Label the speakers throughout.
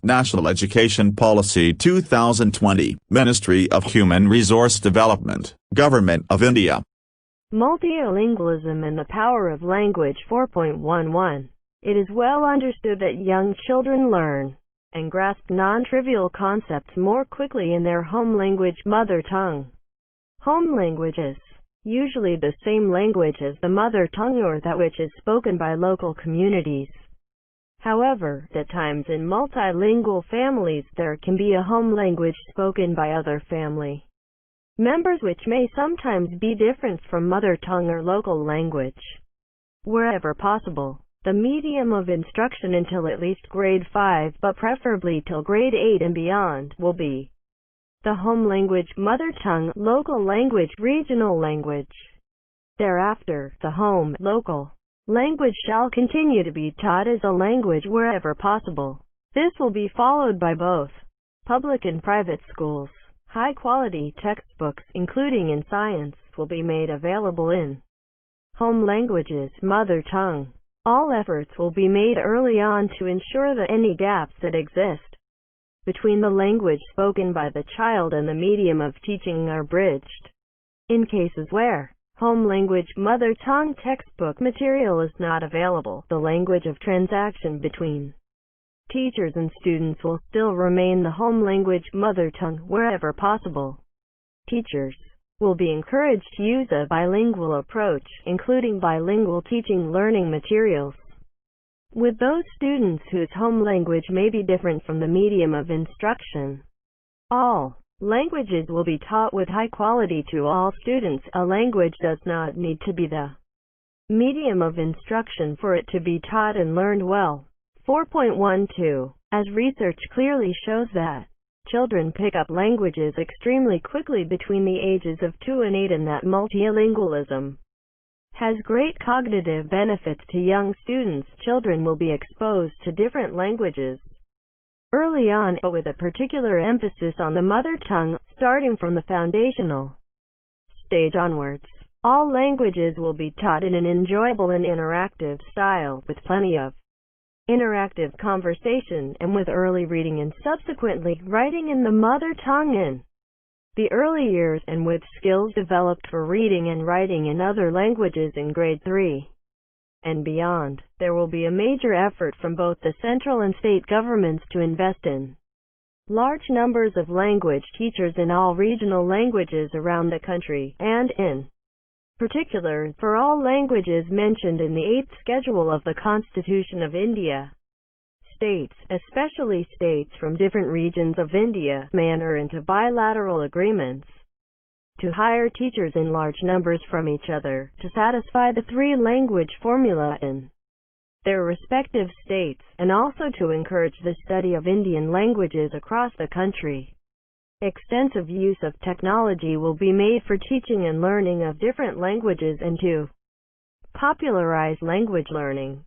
Speaker 1: National Education Policy 2020, Ministry of Human Resource Development, Government of India.
Speaker 2: Multilingualism and the Power of Language 4.11. It is well understood that young children learn and grasp non-trivial concepts more quickly in their home language, mother tongue. Home language is usually the same language as the mother tongue or that which is spoken by local communities. However, at times in multilingual families there can be a home language spoken by other family members which may sometimes be different from mother tongue or local language. Wherever possible, the medium of instruction until at least grade 5, but preferably till grade 8 and beyond, will be the home language, mother tongue, local language, regional language. Thereafter, the home, local language shall continue to be taught as a language wherever possible. This will be followed by both public and private schools. High-quality textbooks, including in science, will be made available in home languages, mother tongue. All efforts will be made early on to ensure that any gaps that exist between the language spoken by the child and the medium of teaching are bridged. In cases where home language, mother tongue textbook material is not available, the language of transaction between teachers and students will still remain the home language, mother tongue, wherever possible. Teachers will be encouraged to use a bilingual approach, including bilingual teaching learning materials, with those students whose home language may be different from the medium of instruction. All languages will be taught with high quality to all students. A language does not need to be the medium of instruction for it to be taught and learned well. 4.12. As research clearly shows that children pick up languages extremely quickly between the ages of 2 and 8, and that multilingualism has great cognitive benefits to young students. Children will be exposed to different languages early on, but with a particular emphasis on the mother tongue, starting from the foundational stage onwards. All languages will be taught in an enjoyable and interactive style, with plenty of interactive conversation, and with early reading and subsequently writing in the mother tongue in the early years, and with skills developed for reading and writing in other languages in grade 3 and beyond. There will be a major effort from both the central and state governments to invest in large numbers of language teachers in all regional languages around the country, and in particular, for all languages mentioned in the 8th schedule of the Constitution of India. States, especially states from different regions of India, may enter into bilateral agreements to hire teachers in large numbers from each other to satisfy the 3-language formula in their respective states, and also to encourage the study of Indian languages across the country. Extensive use of technology will be made for teaching and learning of different languages and to popularize language learning.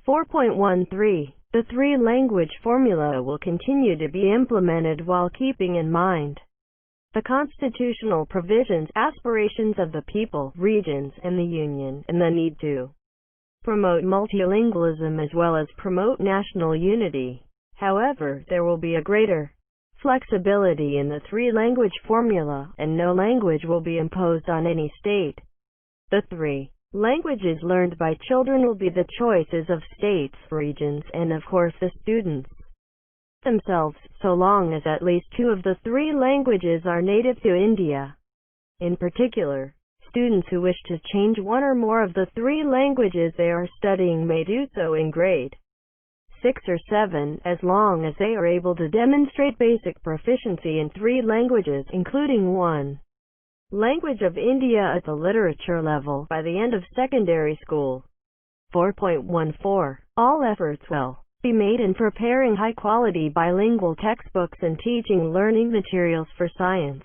Speaker 2: 4.13. The 3-language formula will continue to be implemented while keeping in mind the constitutional provisions, aspirations of the people, regions, and the Union, and the need to promote multilingualism as well as promote national unity. However, there will be a greater flexibility in the 3-language formula, and no language will be imposed on any state. The 3 languages learned by children will be the choices of states, regions, and of course the students themselves, so long as at least 2 of the 3 languages are native to India. In particular, students who wish to change 1 or more of the 3 languages they are studying may do so in grade 6 or 7, as long as they are able to demonstrate basic proficiency in 3 languages, including 1 language of India at the literature level, by the end of secondary school. 4.14. All efforts will be made in preparing high-quality bilingual textbooks and teaching learning materials for science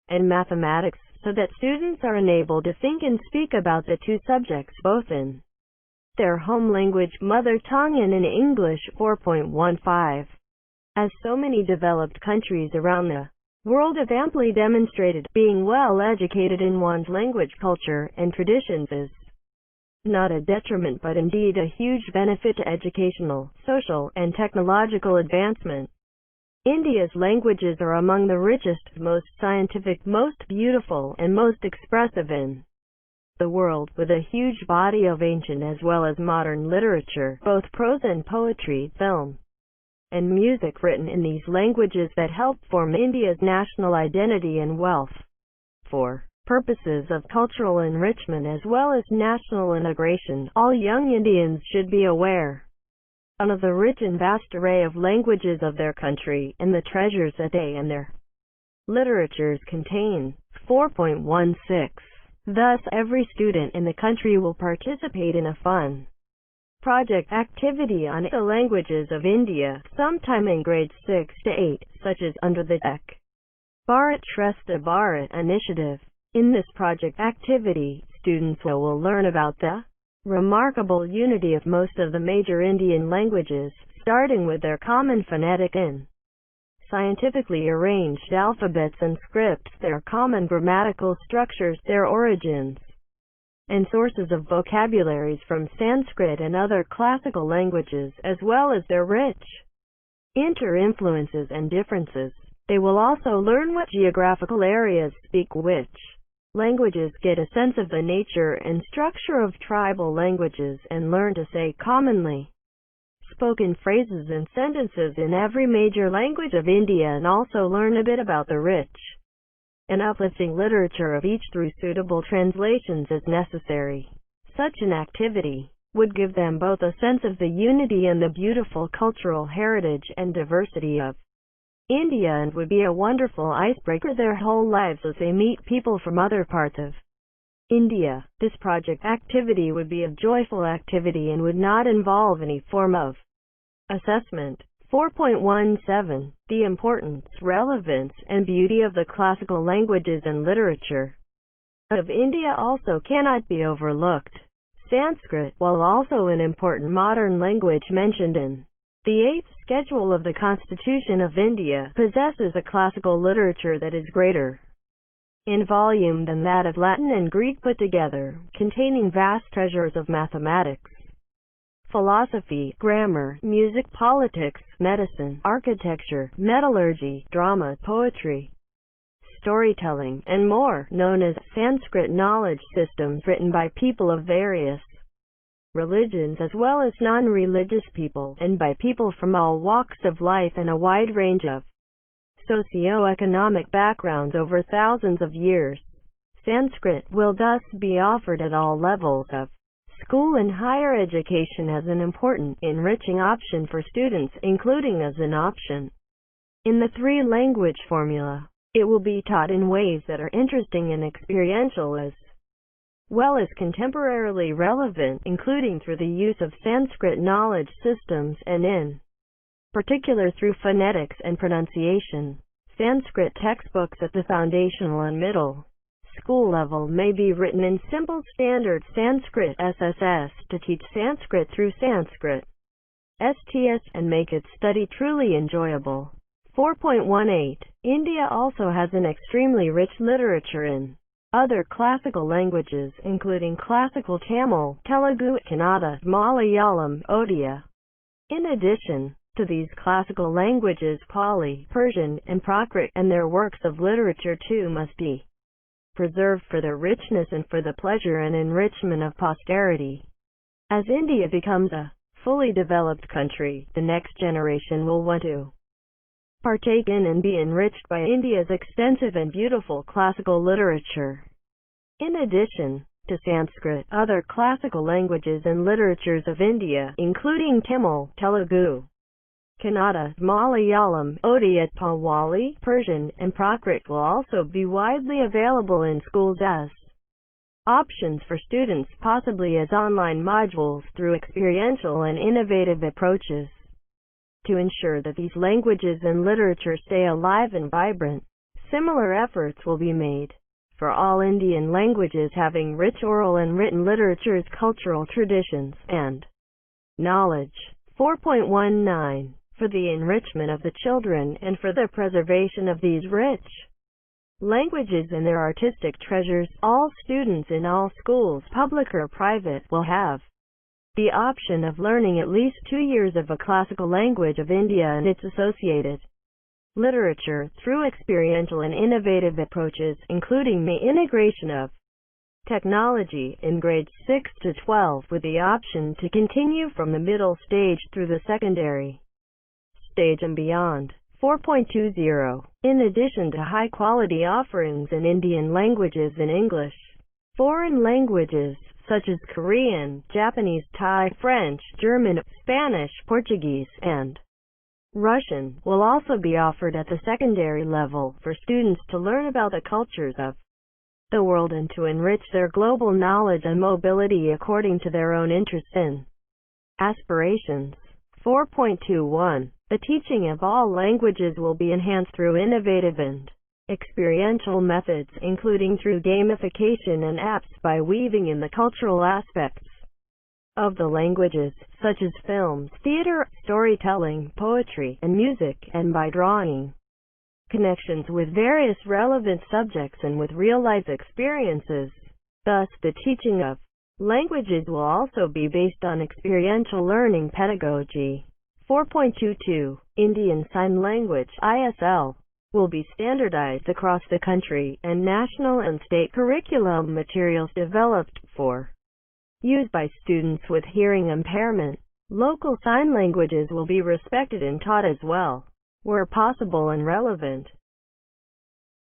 Speaker 2: and mathematics, so that students are enabled to think and speak about the 2 subjects both in their home language, mother tongue, and in English. 4.15. As so many developed countries around the world have amply demonstrated, being well educated in one's language, culture, and traditions is not a detriment but indeed a huge benefit to educational, social, and technological advancement. India's languages are among the richest, most scientific, most beautiful, and most expressive in the world, with a huge body of ancient as well as modern literature, both prose and poetry, film, and music written in these languages that help form India's national identity and wealth. For purposes of cultural enrichment as well as national integration, all young Indians should be aware of the rich and vast array of languages of their country and the treasures that they and their literatures contain. 4.16. Thus, every student in the country will participate in a fun project activity on the languages of India sometime in grades 6 to 8, such as under the Ek Bharat Shrestha Bharat initiative. In this project activity, students will learn about the remarkable unity of most of the major Indian languages, starting with their common phonetic and scientifically arranged alphabets and scripts, their common grammatical structures, their origins and sources of vocabularies from Sanskrit and other classical languages, as well as their rich inter-influences and differences. They will also learn what geographical areas speak which languages, get a sense of the nature and structure of tribal languages, and learn to say commonly spoken phrases and sentences in every major language of India, and also learn a bit about the rich and uplifting literature of each through suitable translations as necessary. Such an activity would give them both a sense of the unity and the beautiful cultural heritage and diversity of India, and would be a wonderful icebreaker their whole lives as they meet people from other parts of India. This project activity would be a joyful activity and would not involve any form of assessment. 4.17. The importance, relevance, and beauty of the classical languages and literature of India also cannot be overlooked. Sanskrit, while also an important modern language mentioned in the 8th schedule of the Constitution of India, possesses a classical literature that is greater in volume than that of Latin and Greek put together, containing vast treasures of mathematics, philosophy, grammar, music, politics, medicine, architecture, metallurgy, drama, poetry, storytelling, and more, known as Sanskrit knowledge systems, written by people of various religions as well as non-religious people, and by people from all walks of life and a wide range of socio-economic backgrounds over thousands of years. Sanskrit will thus be offered at all levels of school and higher education as an important, enriching option for students, including as an option in the three-language formula. It will be taught in ways that are interesting and experiential as well as contemporarily relevant, including through the use of Sanskrit knowledge systems and in particular through phonetics and pronunciation. Sanskrit textbooks at the foundational and middle school level may be written in simple standard Sanskrit SSS to teach Sanskrit through Sanskrit STS and make its study truly enjoyable. 4.18. India also has an extremely rich literature in other classical languages, including classical Tamil, Telugu, Kannada, Malayalam, Odia. In addition to these classical languages, Pali, Persian, and Prakrit and their works of literature too must be preserved for their richness and for the pleasure and enrichment of posterity. As India becomes a fully developed country, the next generation will want to partake in and be enriched by India's extensive and beautiful classical literature. In addition to Sanskrit, other classical languages and literatures of India, including Tamil, Telugu, Kannada, Malayalam, Odia, Pawali, Persian, and Prakrit, will also be widely available in schools as options for students, possibly as online modules, through experiential and innovative approaches. To ensure that these languages and literature stay alive and vibrant, similar efforts will be made for all Indian languages having rich oral and written literatures, cultural traditions, and knowledge. 4.19. For the enrichment of the children and for the preservation of these rich Languages and their artistic treasures. All students in all schools, public or private, will have the option of learning at least 2 years of a classical language of India and its associated literature through experiential and innovative approaches, including the integration of technology in grades 6 to 12, with the option to continue from the middle stage through the secondary stage and beyond. 4.20. In addition to high-quality offerings in Indian languages and English, foreign languages such as Korean, Japanese, Thai, French, German, Spanish, Portuguese, and Russian will also be offered at the secondary level for students to learn about the cultures of the world and to enrich their global knowledge and mobility according to their own interests and aspirations. 4.21. The teaching of all languages will be enhanced through innovative and experiential methods, including through gamification and apps, by weaving in the cultural aspects of the languages, such as films, theater, storytelling, poetry, and music, and by drawing connections with various relevant subjects and with real-life experiences. Thus, the teaching of languages will also be based on experiential learning pedagogy. 4.22. Indian Sign Language (ISL) will be standardized across the country, and national and state curriculum materials developed for use by students with hearing impairment. Local sign languages will be respected and taught as well, where possible and relevant.